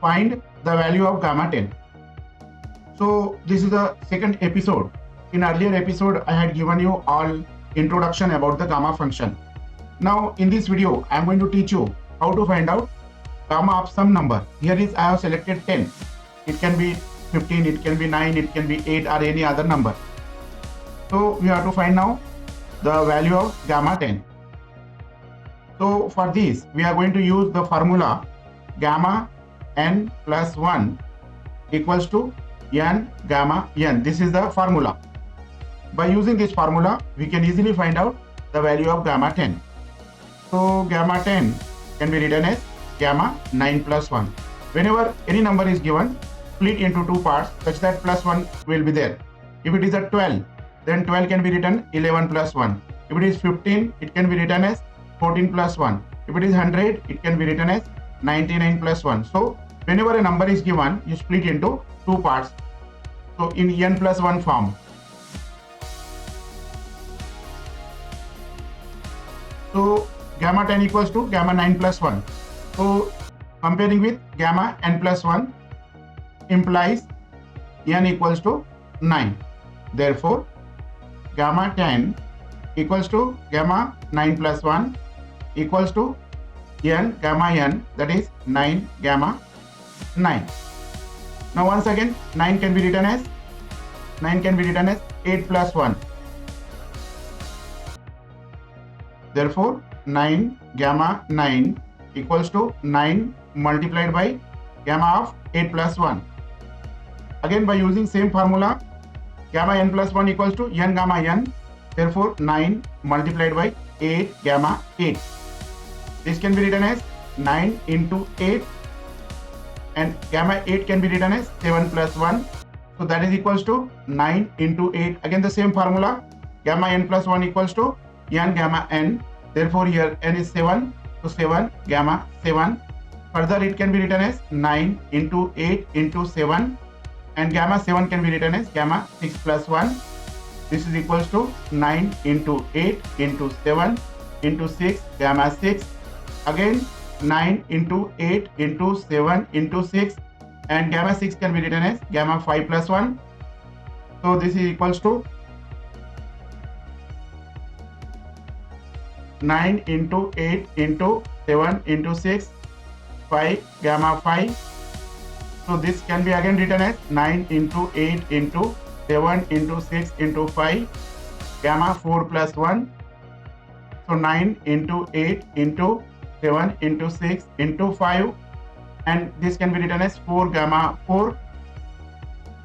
find the value of gamma 10. So this is the second episode. In earlier episode, I had given you all introduction about the gamma function. Now in this video, I am going to teach you how to find out gamma of some number. Here is I have selected 10. It can be 15, it can be 9, it can be 8 or any other number. So we have to find now the value of gamma 10. So for this, we are going to use the formula gamma n plus 1 equals to n gamma n. This is the formula. By using this formula, we can easily find out the value of gamma 10. So gamma 10 can be written as gamma 9 plus 1. Whenever any number is given, split into two parts such that plus 1 will be there. If it is a 12, then 12 can be written 11 plus 1. If it is 15, it can be written as 14 plus 1. If it is 100, it can be written as 99 plus 1. So whenever a number is given, you split into two parts. So in n plus 1 form. So gamma 10 equals to gamma 9 plus 1. So comparing with gamma n plus 1 implies n equals to 9. Therefore, gamma 10 equals to gamma 9 plus 1 equals to n gamma n, that is 9 gamma 9. Now once again, 9 can be written as 8 plus 1. Therefore, 9 gamma 9 equals to 9 multiplied by gamma of 8 plus 1. Again, by using same formula, gamma n plus 1 equals to n gamma n. Therefore, 9 multiplied by 8 gamma 8. This can be written as 9 into 8, and gamma 8 can be written as 7 plus 1. So that is equals to 9 into 8. Again the same formula, gamma n plus 1 equals to n gamma n. Therefore here n is 7, so 7 gamma 7. Further it can be written as 9 into 8 into 7, and gamma 7 can be written as gamma 6 plus 1. This is equals to 9 into 8 into 7 into 6 gamma 6. Again 9 into 8 into 7 into 6, and gamma 6 can be written as gamma 5 plus 1. So this is equals to 9 into 8 into 7 into 6, 5 gamma 5. So this can be again written as 9 into 8 into 7 into 6 into 5, gamma 4 plus 1. So 9 into 8 into 7 into 6 into 5, and this can be written as 4 gamma 4.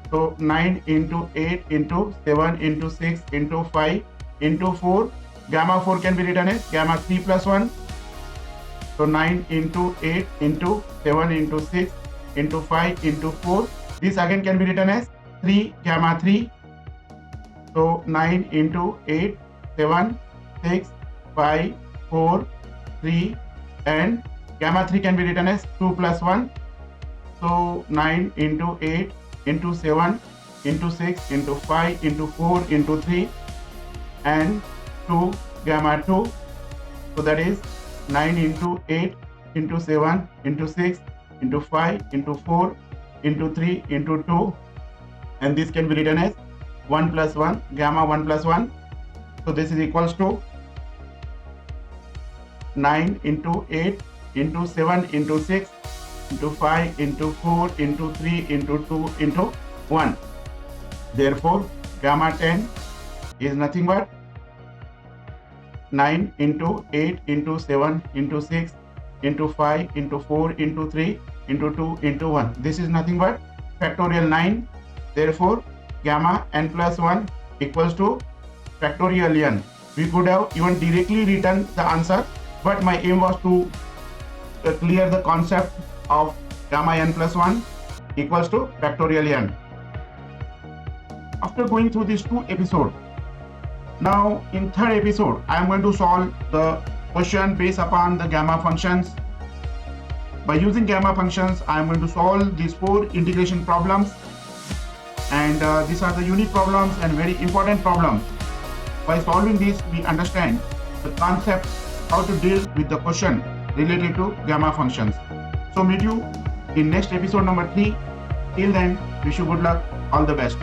So 9 into 8 into 7 into 6 into 5 into 4, gamma 4 can be written as gamma 3 plus 1. So 9 into 8 into 7 into 6 into 5 into 4, this again can be written as 3 gamma 3. So 9 into 8, 7, 6, 5, 4, 3, and gamma 3 can be written as 2 plus 1. So 9 into 8 into 7 into 6 into 5 into 4 into 3, and 2 gamma 2. So that is 9 into 8 into 7 into 6 into 5 into 4 into 3 into 2, and this can be written as 1 plus 1, gamma 1 plus 1. So this is equals to 9 into 8 into 7 into 6 into 5 into 4 into 3 into 2 into 1. Therefore, gamma 10 is nothing but 9 into 8 into 7 into 6 into 5 into 4 into 3 into 2 into 1. This is nothing but factorial 9. Therefore, gamma n plus 1 equals to factorial n. We could have even directly written the answer, but my aim was to clear the concept of gamma n plus 1 equals to factorial n. After going through these two episodes, now in third episode I am going to solve the question based upon the gamma functions. By using gamma functions, I am going to solve these 4 integration problems, and these are the unique problems and very important problems. By solving this, we understand the concept how to deal with the question related to gamma functions. So meet you in next episode number 3. Till then, wish you good luck. All the best.